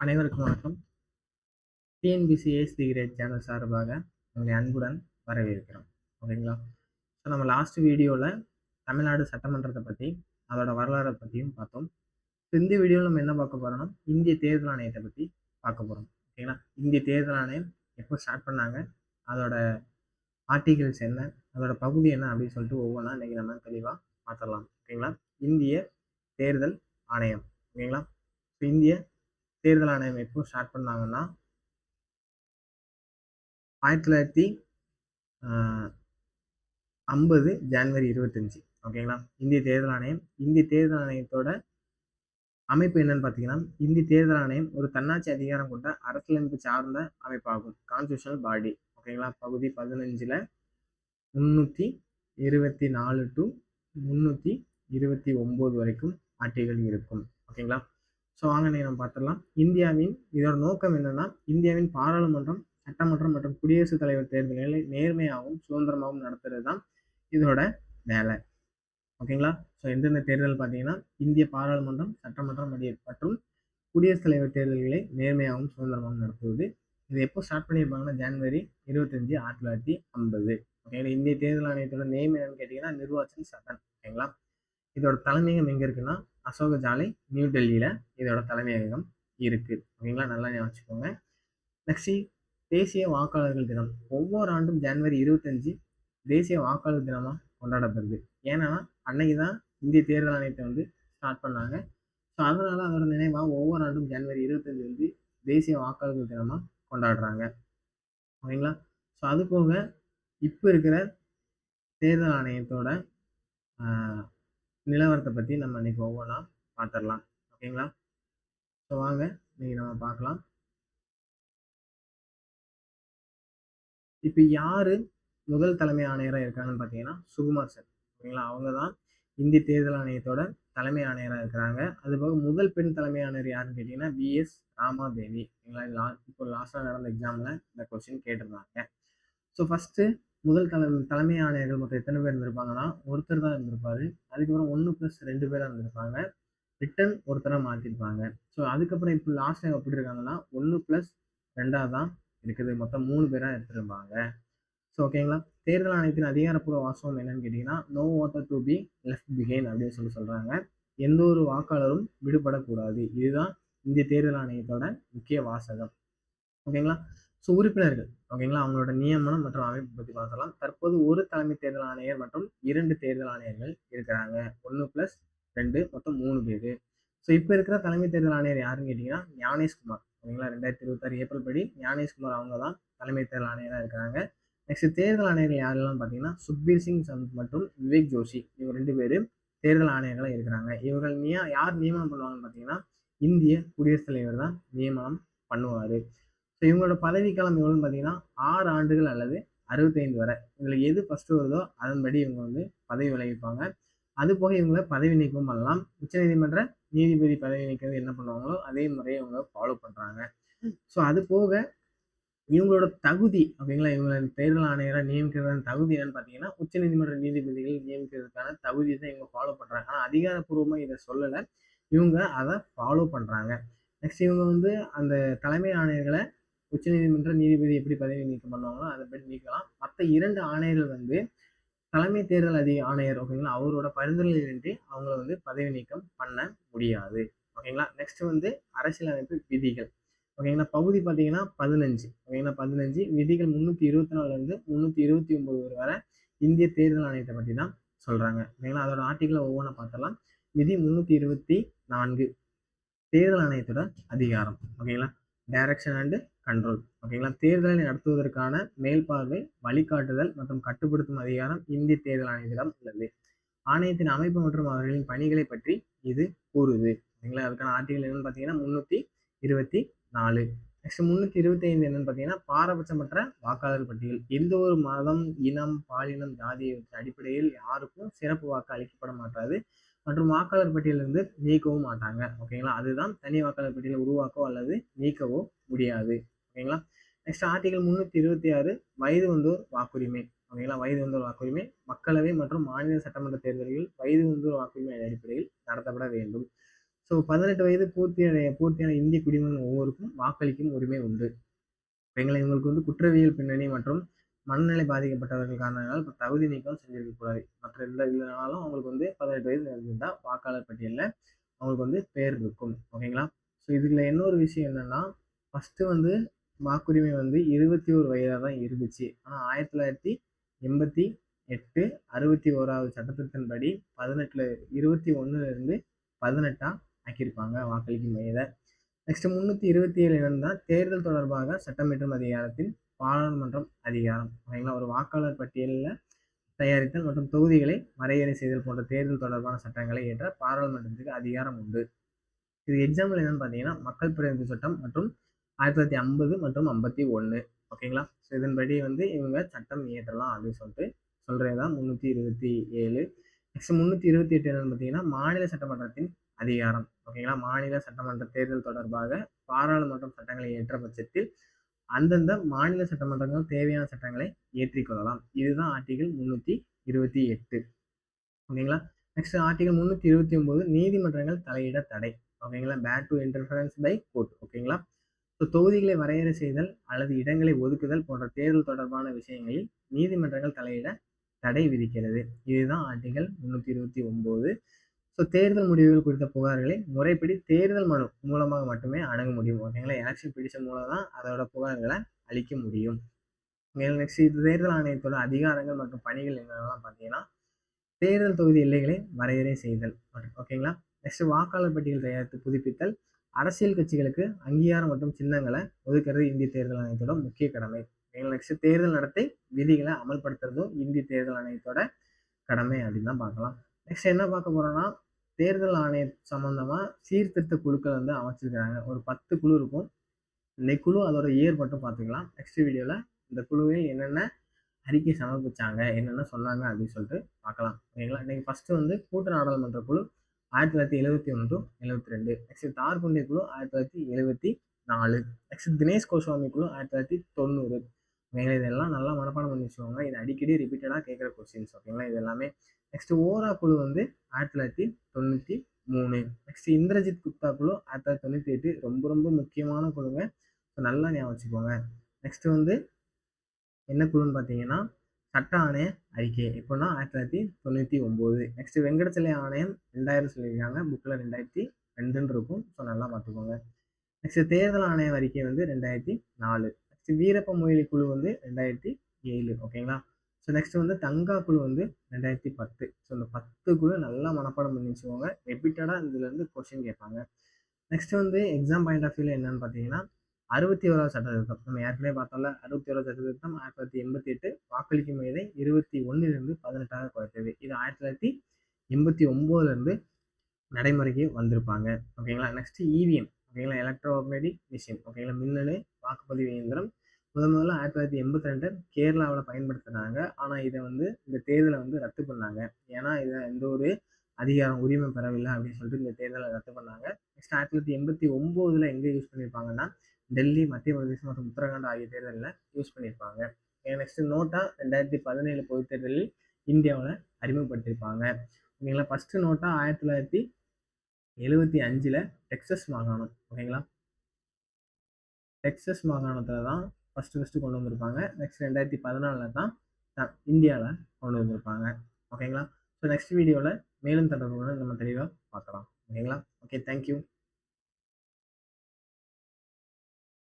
அனைவருக்கும் வணக்கம். TNPSC AST great channel சார்பாக உங்களை அன்புடன் வரவேற்கிறோம். ஓகேங்களா? ஸோ நம்ம லாஸ்ட் வீடியோவில் தமிழ்நாடு சட்டமன்றத்தை பற்றி அதோட வரலாறை பற்றியும் பார்த்தோம். இந்த வீடியோவில் நம்ம என்ன பார்க்க போகிறோம்னா இந்திய தேர்தல் ஆணையத்தை பற்றி பார்க்க போகிறோம். ஓகேங்களா? இந்திய தேர்தல் ஆணையம் எப்போ ஸ்டார்ட் பண்ணாங்க, அதோட ஆர்டிகல்ஸ் என்ன, அதோட பகுதி என்ன அப்படின்னு சொல்லிட்டு ஒவ்வொன்றா இன்றைக்கி நம்ம தெளிவாக பார்த்துடலாம். ஓகேங்களா? இந்திய தேர்தல் ஆணையம். ஓகேங்களா? ஸோ இந்திய தேர்தல் ஆணையம் எப்போ ஸ்டார்ட் பண்ணாங்கன்னா 1950 ஜனவரி 25. ஓகேங்களா? இந்திய தேர்தல் ஆணையம். இந்திய தேர்தல் ஆணையத்தோட அமைப்பு என்னன்னு பார்த்தீங்கன்னா, இந்திய தேர்தல் ஆணையம் ஒரு தன்னாட்சி அதிகாரம் கொண்ட அரசியலமைப்பு சார்ந்த அமைப்பாகும். கான்ஸ்டியூஷனல் பாடி. ஓகேங்களா? பகுதி 15ல் 324 டு 329 வரைக்கும் ஆர்டிகல் இருக்கும். ஓகேங்களா? ஸோ வாங்க நம்ம பார்த்துடலாம். இதோட நோக்கம் என்னன்னா, இந்தியாவின் பாராளுமன்றம், சட்டமன்றம் மற்றும் குடியரசுத் தலைவர் தேர்தல்களை நேர்மையாகவும் சுதந்திரமாகவும் நடத்துறது தான் இதோட வேலை. ஓகேங்களா? ஸோ எந்தெந்த தேர்தல் பார்த்தீங்கன்னா, இந்திய பாராளுமன்றம், சட்டமன்றம் மற்றும் குடியரசுத் தலைவர் தேர்தல்களை நேர்மையாகவும் சுதந்திரமாகவும் நடத்துவது. இது எப்போ ஸ்டார்ட் பண்ணியிருப்பாங்கன்னா, ஜனவரி 25, 1950. ஓகேங்களா? இந்திய தேர்தல் ஆணையத்தோட நேம் என்னன்னு கேட்டிங்கன்னா, நிர்வாச்சன் சதன். ஓகேங்களா? இதோட தலைமையகம் எங்கே இருக்குன்னா, அசோக சாலை, நியூ டெல்லியில் இதோட தலைமையகம் இருக்குது. ஓகேங்களா? நல்லா ஞாபகம் வச்சுக்கோங்க. நெக்ஸ்ட், தேசிய வாக்காளர்கள் தினம் ஒவ்வொரு ஆண்டும் ஜனவரி 25 தேசிய வாக்காளர் தினமாக கொண்டாடப்படுது. ஏன்னா அன்னைக்கு தான் இந்திய தேர்தல் ஆணையத்தை ஸ்டார்ட் பண்ணாங்க. ஸோ அதனால அதோட நினைவாக ஒவ்வொரு ஆண்டும் ஜனவரி 25 தேசிய வாக்காளர்கள் தினமாக கொண்டாடுறாங்க. ஓகேங்களா? ஸோ அது போக இப்போ இருக்கிற தேர்தல் ஆணையத்தோட நிலவரத்தை பற்றி நம்ம இன்னைக்கு ஒவ்வொன்றா பார்த்துடலாம். ஓகேங்களா? ஸோ வாங்க இன்னைக்கு நம்ம பார்க்கலாம். இப்போ யாரு முதல் தலைமை ஆணையராக இருக்காங்கன்னு பார்த்தீங்கன்னா, சுகுமார் சென். ஓகேங்களா? அவங்க தான் இந்திய தேர்தல் ஆணையத்தோட தலைமை ஆணையராக இருக்கிறாங்க. அது போக முதல் பெண் தலைமை ஆணையர் யாருன்னு கேட்டிங்கன்னா, விஎஸ் ராமாதேவி. ஓகேங்களா? இப்போ லாஸ்ட்டாக நடந்த எக்ஸாமில் இந்த கொஸ்டின் கேட்டிருந்தாங்க. ஸோ ஃபஸ்ட்டு முதல் தலைமை ஆணையர்கள் மொத்தம் எத்தனை பேர் இருந்திருப்பாங்கன்னா, ஒருத்தர் தான் இருந்திருப்பாரு. அதுக்கப்புறம் 1+2 பேராக இருந்திருப்பாங்க. ரிட்டன் ஒருத்தராக மாற்றிருப்பாங்க. ஸோ அதுக்கப்புறம் இப்போ லாஸ்ட் டைம் எப்படி இருக்காங்கன்னா, 1+2 தான் இருக்குது. மொத்தம் 3 பேராக எடுத்துருப்பாங்க. ஸோ ஓகேங்களா? தேர்தல் ஆணையத்தின் அதிகாரப்பூர்வ வாசகம் என்னன்னு கேட்டிங்கன்னா, no water to be left behind அப்படின்னு சொல்கிறாங்க. எந்த ஒரு வாக்காளரும் விடுபடக்கூடாது. இதுதான் இந்திய தேர்தல் ஆணையத்தோட முக்கிய வாசகம். ஓகேங்களா? ஸோ உறுப்பினர்கள். ஓகேங்களா? அவங்களோட நியமனம் மற்றும் அமைப்பு பற்றி பார்க்கலாம். தற்போது ஒரு தலைமை தேர்தல் ஆணையர் மற்றும் 2 தேர்தல் ஆணையர்கள் இருக்கிறாங்க. 1+2 மொத்தம் 3 பேர். ஸோ இப்போ இருக்கிற தலைமை தேர்தல் ஆணையர் யாருன்னு கேட்டிங்கன்னா, ஞானேஷ்குமார். ஓகேங்களா? 2026 ஏப்ரல் படி ஞானேஷ்குமார் அவங்க தான் தலைமை தேர்தல் ஆணையராக இருக்கிறாங்க. நெக்ஸ்ட் தேர்தல் ஆணையர்கள் யாரெல்லாம் பார்த்தீங்கன்னா, சுக்பீர் சிங் சந்த் மற்றும் விவேக் ஜோஷி. இவங்க 2 பேரும் தேர்தல் ஆணையர்களாக இருக்கிறாங்க. இவர்கள் யார் நியமனம் பண்ணுவாங்கன்னு பார்த்தீங்கன்னா, இந்திய குடியரசுத் தலைவர் தான் நியமனம் பண்ணுவார். ஸோ இவங்களோட பதவிக்காலம் எவ்வளோன்னு பார்த்தீங்கன்னா, 6 ஆண்டுகள் அல்லது 65 வரை. இதில் எது ஃபஸ்ட்டு வருதோ அதன்படி இவங்க பதவி விலகிப்பாங்க. அது போக இவங்களை பதவி நீக்கம் பண்ணலாம். உச்சநீதிமன்ற நீதிபதி பதவி நீக்கிறது என்ன பண்ணுவாங்களோ அதே முறையை இவங்க ஃபாலோ பண்ணுறாங்க. ஸோ அது போக இவங்களோட தகுதி. ஓகேங்களா? இவங்களை தேர்தல் ஆணையராக நியமிக்கிறதான தகுதி என்னன்னு பார்த்தீங்கன்னா, உச்சநீதிமன்ற நீதிபதிகள் நியமிக்கிறதுக்கான தகுதி தான் இவங்க ஃபாலோ பண்ணுறாங்க. ஆனால் அதிகாரப்பூர்வமாக இதை சொல்லலை. இவங்க அதை ஃபாலோ பண்ணுறாங்க. நெக்ஸ்ட் இவங்க அந்த தலைமை ஆணையர்களை உச்சநீதிமன்ற நீதிபதி எப்படி பதவி நீக்கம் பண்ணுவாங்களோ அதன்படி நீக்கலாம். மற்ற 2 ஆணையர்கள் தலைமை தேர்தல் ஆணையர். ஓகேங்களா? அவரோட பரிந்துரையின்றி அவங்கள பதவி நீக்கம் பண்ண முடியாது. ஓகேங்களா? நெக்ஸ்ட் அரசியலமைப்பு விதிகள். ஓகேங்களா? பகுதி பார்த்தீங்கன்னா 15. ஓகேங்களா? 15 விதிகள் 324 329 வரை இந்திய தேர்தல் ஆணையத்தை பற்றி தான் சொல்கிறாங்க. ஓகேங்களா? அதோட ஆர்டிகளை ஒவ்வொன்றா பார்த்தலாம். விதி 324 தேர்தல் ஆணையத்தோட அதிகாரம். ஓகேங்களா? Direction and control. ஓகேங்களா? தேர்தலை நடத்துவதற்கான மேல்பார்வை, வழிகாட்டுதல் மற்றும் கட்டுப்படுத்தும் அதிகாரம் இந்திய தேர்தல் ஆணையத்திடம் உள்ளது. ஆணையத்தின் அமைப்பு மற்றும் அவர்களின் பணிகளை பற்றி இது கூறுது. ஓகேங்களா? அதுக்கான ஆர்டிகல் என்னன்னு பார்த்தீங்கன்னா 324. நெக்ஸ்ட் 325 என்னன்னு பார்த்தீங்கன்னா, பாரபட்சமற்ற வாக்காளர் பட்டியல். எந்த ஒரு மதம், இனம், பாலினம், ஜாதியை அடிப்படையில் யாருக்கும் சிறப்பு வாக்கு அளிக்கப்பட மாட்டாது மற்றும் வாக்காளர் பட்டியலிருந்து நீக்கவும் மாட்டாங்க. ஓகேங்களா? அதுதான் தனி வாக்காளர் பட்டியலை உருவாக்கவோ அல்லது நீக்கவோ முடியாது. ஓகேங்களா? நெக்ஸ்ட் ஆர்டிகல் 326 வயது வந்தோர் வாக்குரிமை. ஓகேங்களா? வயது வந்தோர் வாக்குரிமை மக்களவை மற்றும் மாநில சட்டமன்ற தேர்தல்களில் வயது வந்தோர் வாக்குரிமை அடிப்படையில் நடத்தப்பட வேண்டும். ஸோ 18 வயது பூர்த்தியான இந்திய குடிமகன் ஒவ்வொருக்கும் வாக்களிக்கும் உரிமை உண்டு. இவங்களுக்கு வந்து குற்றவியல் பின்னணி மற்றும் மனநிலை பாதிக்கப்பட்டவர்கள் காரணங்களால் இப்போ தகுதி நீக்கம் செஞ்சிருக்கக்கூடாது. மற்ற இல்லைனாலும் அவங்களுக்கு வந்து 18 வயது இருந்தால் வாக்காளர் பட்டியலில் அவங்களுக்கு வந்து பேர் இருக்கும். ஓகேங்களா? ஸோ இதில் இன்னொரு விஷயம் என்னென்னா, ஃபஸ்ட்டு வந்து வாக்குரிமை வந்து 21 வயதாக தான் இருந்துச்சு. ஆனால் 1988 61வது சட்டத்திட்டத்தின்படி 21லேருந்து 18 ஆக்கியிருப்பாங்க வாக்களிக்கும் வயதை. நெக்ஸ்ட் 327 என்னன்னா, தேர்தல் தொடர்பாக சட்டமியற்றும் அதிகாரத்தின் பாராளுமன்றம் அதிகாரம். ஓகேங்களா? ஒரு வாக்காளர் பட்டியலில் தயாரித்தல் மற்றும் தொகுதிகளை வரையறை செய்தல் போன்ற தேர்தல் தொடர்பான சட்டங்களை இயற்ற பாராளுமன்றத்துக்கு அதிகாரம் உண்டு. இது எக்ஸாம்பிள் என்னன்னு பார்த்தீங்கன்னா, மக்கள் பிரதிநிதி சட்டம் மற்றும் 1950 மற்றும் 51. ஓகேங்களா? ஸோ இதன்படி வந்து இவங்க சட்டம் இயற்றலாம் அப்படின்னு சொல்லிட்டு சொல்கிறது தான் 327. நெக்ஸ்ட் 328 என்னன்னு பார்த்தீங்கன்னா, மாநில சட்டமன்றத்தின் அதிகாரம். ஓகேங்களா? மாநில சட்டமன்ற தேர்தல் தொடர்பாக பாராளுமன்றம் சட்டங்களை இயற்ற பட்சத்தில் அந்தந்த மாநில சட்டமன்றங்கள் தேவையான சட்டங்களை ஏற்றிக்கொள்ளலாம். இதுதான் ஆர்டிகல் 328. ஓகேங்களா? நெக்ஸ்ட் ஆர்டிகல் 329 நீதிமன்றங்கள் தலையிட தடை. ஓகேங்களா? Bad to interference by court. ஓகேங்களா? ஸோ தொகுதிகளை வரையறை செய்தல் அல்லது இடங்களை ஒதுக்குதல் போன்ற தேர்தல் தொடர்பான விஷயங்களில் நீதிமன்றங்கள் தலையிட தடை விதிக்கிறது. இதுதான் ஆர்டிகல் 329. ஸோ தேர்தல் முடிவுகள் குறித்த புகார்களை முறைப்படி தேர்தல் மனு மூலமாக மட்டுமே அணுக முடியும். ஓகேங்களா? எலெக்ஷன் பிடிஷன் மூலம் தான் அதோட புகார்களை அளிக்க முடியும். நெக்ஸ்ட் இது தேர்தல் ஆணையத்தோட அதிகாரங்கள் மற்றும் பணிகள் என்னென்னலாம் பார்த்தீங்கன்னா, தேர்தல் தொகுதி எல்லைகளை வரையறை செய்தல். ஓகேங்களா? நெக்ஸ்ட் வாக்காளர் பட்டியல் தயாரித்து புதுப்பித்தல், அரசியல் கட்சிகளுக்கு அங்கீகாரம் மற்றும் சின்னங்களை ஒதுக்கிறது இந்திய தேர்தல் ஆணையத்தோட முக்கிய கடமை. நெக்ஸ்ட் தேர்தல் நடத்தை விதிகளை அமல்படுத்துறதும் இந்திய தேர்தல் ஆணையத்தோட கடமை அப்படின்னு தான் பார்க்கலாம். நெக்ஸ்ட் என்ன பார்க்க போறோம்னா, தேர்தல் ஆணையம் சம்பந்தமா சீர்திருத்த குழுக்கள் வந்து அமைச்சிருக்கிறாங்க. ஒரு 10 குழு இருக்கும். இந்த குழு அதோட இயர் மட்டும் பார்த்துக்கலாம். நெக்ஸ்ட் வீடியோவில் இந்த குழுவில் என்னென்ன அறிக்கை சமர்ப்பிச்சாங்க, என்னென்ன சொன்னாங்க அப்படின்னு சொல்லிட்டு பார்க்கலாம். ஓகேங்களா? இன்னைக்கு ஃபர்ஸ்ட் வந்து கூட்டு நாடாளுமன்ற குழு 1971 to 72. நெக்ஸ்ட் தார்குண்டிய குழு 1974. நெக்ஸ்ட் தினேஷ் கோஸ்வாமி குழு 1990. ஓகேங்களா? இதெல்லாம் நல்லா மனப்பாடம் பண்ணி வச்சுக்கோங்க. இது அடிக்கடி ரிப்பீட்டடாக கேட்குற கொஸ்டின்ஸ். ஓகேங்களா? இது எல்லாமே. நெக்ஸ்ட் ஓரா குழு வந்து 1993. நெக்ஸ்ட் இந்திரஜித் குப்தா குழு 1998. ரொம்ப ரொம்ப முக்கியமான குழுங்க. நல்லா ஞாபகம் வச்சுக்கோங்க. நெக்ஸ்ட் வந்து என்ன குழுன்னு பார்த்தீங்கன்னா, சட்ட ஆணைய அறிக்கை எப்போன்னா 1999. நெக்ஸ்ட் வெங்கடச்சலை ஆணையம் 2000 சொல்லியிருக்காங்க. புக்கில் 2002 இருக்கும். ஸோ நல்லா பார்த்துக்கோங்க. நெக்ஸ்ட் தேர்தல் ஆணைய அறிக்கை வந்து 2004. நெக்ஸ்ட் வீரப்ப மொய்லி குழு வந்து 2007. ஓகேங்களா? ஸோ நெக்ஸ்ட் வந்து தங்கா குழு வந்து 2010. ஸோ இந்த 10 குழு நல்லா மனப்பாடம் பண்ணி வச்சுக்கோங்க. ரிப்பீட்டடாக இதுலேருந்து கொஸ்டின் கேட்பாங்க. நெக்ஸ்ட் வந்து எக்ஸாம் பாயிண்ட் ஆஃப் வியூவில் என்னன்னு பார்த்தீங்கன்னா, 61வது சட்டத்திருத்தம். நம்ம ஏற்கனவே பார்த்தோம்ல, 61வது சட்டத்திருத்தம் 1988 வாக்களிக்கும் வயதை 21லிருந்து 18ஆக குறைத்தது. இது 1989லேருந்து நடைமுறைக்கு வந்திருப்பாங்க. ஓகேங்களா? Next EVM. ஓகேங்களா? Electronic machine. ஓகேங்களா? மின்னணு வாக்குப்பதிவு இயந்திரம் முதல்ல 1982 கேரளாவில் பயன்படுத்தினாங்க. ஆனால் இதை வந்து இந்த தேர்தலை வந்து ரத்து பண்ணாங்க. ஏன்னா இதை எந்த ஒரு அதிகாரம் உரிமை பெறவில்லை அப்படின்னு சொல்லிட்டு இந்த தேர்தலை ரத்து பண்ணாங்க. நெக்ஸ்ட் 1989 எங்கே யூஸ் பண்ணியிருப்பாங்கன்னா, டெல்லி, மத்திய பிரதேசம் மற்றும் உத்தரகாண்ட் ஆகிய தேர்தலில் யூஸ் பண்ணியிருப்பாங்க. நெக்ஸ்ட் நோட்டா 2017 பொதுத் தேர்தலில் இந்தியாவில் அறிமுகப்படுத்தியிருப்பாங்க. ஓகேங்களா? ஃபர்ஸ்ட் நோட்டா 1975 டெக்சஸ் மாகாணம். ஓகேங்களா? டெக்சஸ் மாகாணத்தில் தான் ஃபஸ்ட்டு கொண்டு வந்திருப்பாங்க. நெக்ஸ்ட் 2014 தான் இந்தியாவில் கொண்டு வந்திருப்பாங்க. ஓகேங்களா? ஸோ நெக்ஸ்ட் வீடியோவில் மேலும் தொடர்புகளை நம்ம தெளிவாக பார்க்கலாம். ஓகேங்களா? Okay, thank you.